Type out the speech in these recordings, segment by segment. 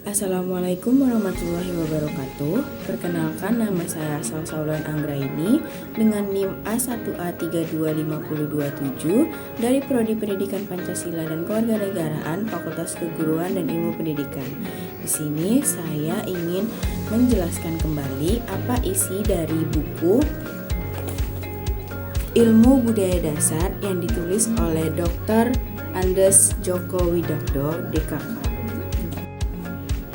Assalamualaikum warahmatullahi wabarakatuh. Perkenalkan, nama saya Salsaulan Anggraini dengan NIM A1A32527 dari Prodi Pendidikan Pancasila dan Kewarganegaraan Fakultas Keguruan dan Ilmu Pendidikan. Di sini saya ingin menjelaskan kembali apa isi dari buku Ilmu Budaya Dasar yang ditulis oleh Dr. Andes Djoko Widodo, DKK.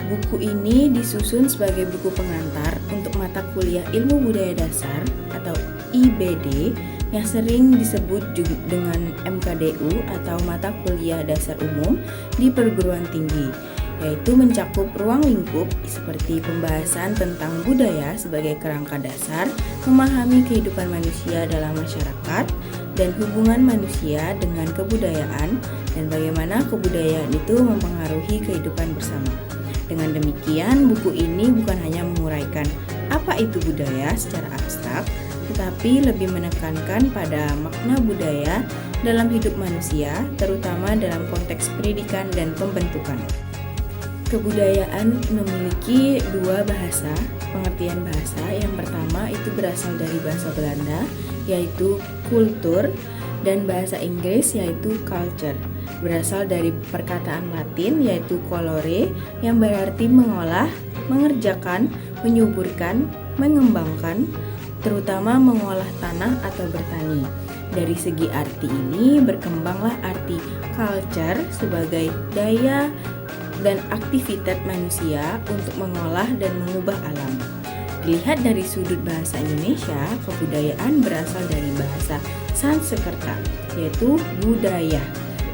Buku ini disusun sebagai buku pengantar untuk mata kuliah Ilmu Budaya Dasar atau IBD yang sering disebut juga dengan MKDU atau mata kuliah dasar umum di perguruan tinggi, yaitu mencakup ruang lingkup seperti pembahasan tentang budaya sebagai kerangka dasar, memahami kehidupan manusia dalam masyarakat, dan hubungan manusia dengan kebudayaan, dan bagaimana kebudayaan itu mempengaruhi kehidupan bersama. Dengan demikian, buku ini bukan hanya menguraikan apa itu budaya secara abstrak, tetapi lebih menekankan pada makna budaya dalam hidup manusia, terutama dalam konteks pendidikan dan pembentukan. Kebudayaan memiliki dua bahasa, pengertian bahasa. Yang pertama itu berasal dari bahasa Belanda, yaitu kultur, dan bahasa Inggris yaitu culture. Berasal dari perkataan Latin yaitu colore yang berarti mengolah, mengerjakan, menyuburkan, mengembangkan, terutama mengolah tanah atau bertani. Dari segi arti ini berkembanglah arti culture sebagai daya dan aktivitas manusia untuk mengolah dan mengubah alam. Dilihat dari sudut bahasa Indonesia, kebudayaan berasal dari bahasa Sanskerta, yaitu budaya,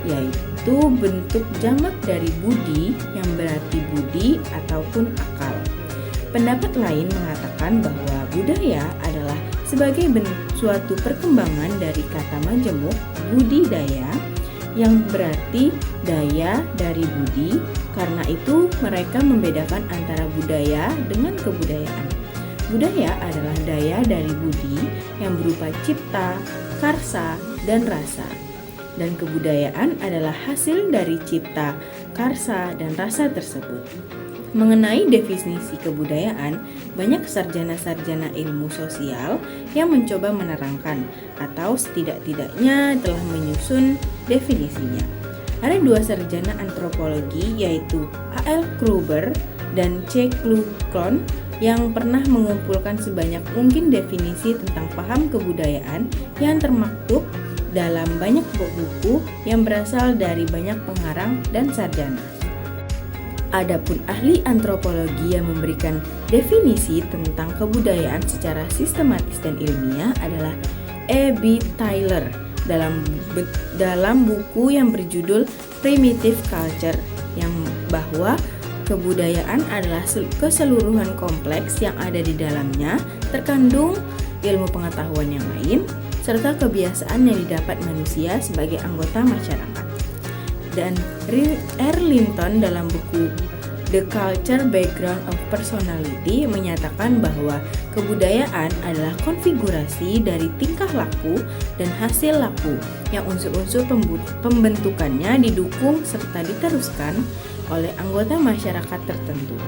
yaitu bentuk jamak dari budi yang berarti budi ataupun akal. Pendapat lain mengatakan bahwa budaya adalah sebagai suatu perkembangan dari kata majemuk budidaya yang berarti daya dari budi. Karena itu mereka membedakan antara budaya dengan kebudayaan. Budaya adalah daya dari budi yang berupa cipta, karsa, dan rasa. Dan kebudayaan adalah hasil dari cipta, karsa, dan rasa tersebut. Mengenai definisi kebudayaan, banyak sarjana-sarjana ilmu sosial yang mencoba menerangkan atau setidak-tidaknya telah menyusun definisinya. Ada dua sarjana antropologi yaitu A.L. Kruber dan C. Klukron yang pernah mengumpulkan sebanyak mungkin definisi tentang paham kebudayaan yang termaktub dalam banyak buku yang berasal dari banyak pengarang dan sarjana. Adapun ahli antropologi yang memberikan definisi tentang kebudayaan secara sistematis dan ilmiah adalah E.B. Taylor dalam buku yang berjudul Primitive Culture, yang bahwa kebudayaan adalah keseluruhan kompleks yang ada di dalamnya, terkandung ilmu pengetahuan yang lain, serta kebiasaan yang didapat manusia sebagai anggota masyarakat. Dan Linton dalam buku The Culture Background of Personality menyatakan bahwa kebudayaan adalah konfigurasi dari tingkah laku dan hasil laku yang unsur-unsur pembentukannya didukung serta diteruskan oleh anggota masyarakat tertentu.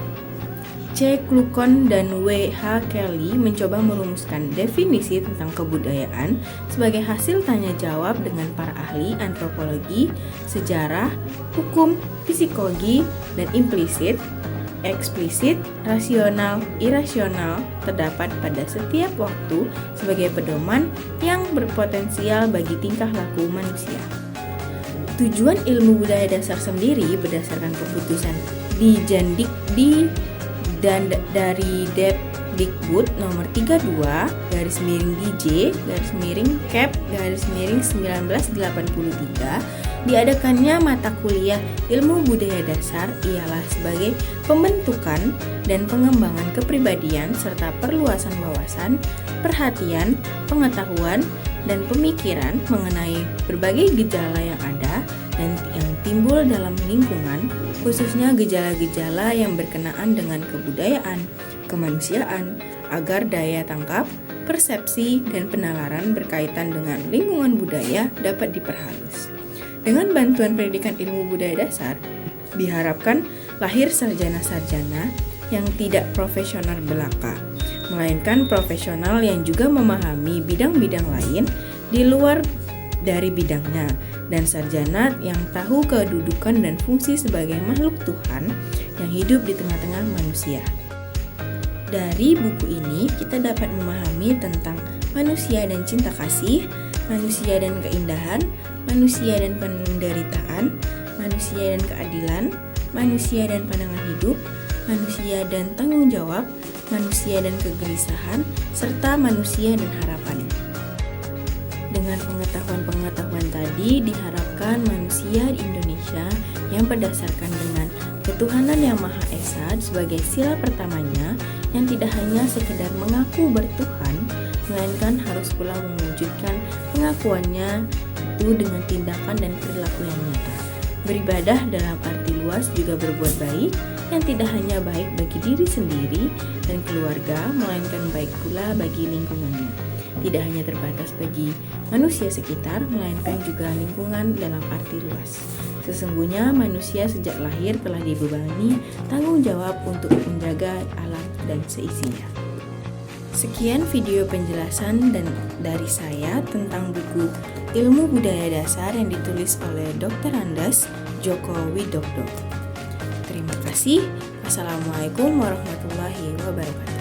C. Klukon dan W. H. Kelly mencoba merumuskan definisi tentang kebudayaan sebagai hasil tanya jawab dengan para ahli antropologi, sejarah, hukum, psikologi, dan implisit, eksplisit, rasional, irasional terdapat pada setiap waktu sebagai pedoman yang berpotensial bagi tingkah laku manusia. Tujuan ilmu budaya dasar sendiri berdasarkan keputusan dan dari Dikbud nomor 32/DJ/Cap/1983 diadakannya mata kuliah Ilmu Budaya Dasar ialah sebagai pembentukan dan pengembangan kepribadian serta perluasan wawasan, perhatian, pengetahuan, dan pemikiran mengenai berbagai gejala yang ada dan yang timbul dalam lingkungan, khususnya gejala-gejala yang berkenaan dengan kebudayaan, kemanusiaan, agar daya tangkap, persepsi, dan penalaran berkaitan dengan lingkungan budaya dapat diperhalus. Dengan bantuan pendidikan ilmu budaya dasar, diharapkan lahir sarjana-sarjana yang tidak profesional belaka, melainkan profesional yang juga memahami bidang-bidang lain di luar dari bidangnya, dan sarjana yang tahu kedudukan dan fungsi sebagai makhluk Tuhan yang hidup di tengah-tengah manusia. Dari buku ini kita dapat memahami tentang manusia dan cinta kasih, manusia dan keindahan, manusia dan penderitaan, manusia dan keadilan, manusia dan pandangan hidup, manusia dan tanggung jawab, manusia dan kegelisahan, serta manusia dan harapan. Dengan pengetahuan-pengetahuan tadi diharapkan manusia di Indonesia yang berdasarkan dengan ketuhanan yang Maha Esa sebagai sila pertamanya, yang tidak hanya sekedar mengaku bertuhan, melainkan harus pula mewujudkan pengakuannya itu dengan tindakan dan perilaku yang nyata. Beribadah dalam arti luas juga berbuat baik, yang tidak hanya baik bagi diri sendiri dan keluarga, melainkan baik pula bagi lingkungannya. Tidak hanya terbatas bagi manusia sekitar, melainkan juga lingkungan dalam arti luas. Sesungguhnya manusia sejak lahir telah dibebani tanggung jawab untuk menjaga alam dan seisinya. Sekian video penjelasan dari saya tentang buku Ilmu Budaya Dasar yang ditulis oleh Dr. Andes Djoko Widodo. Terima kasih. Wassalamualaikum warahmatullahi wabarakatuh.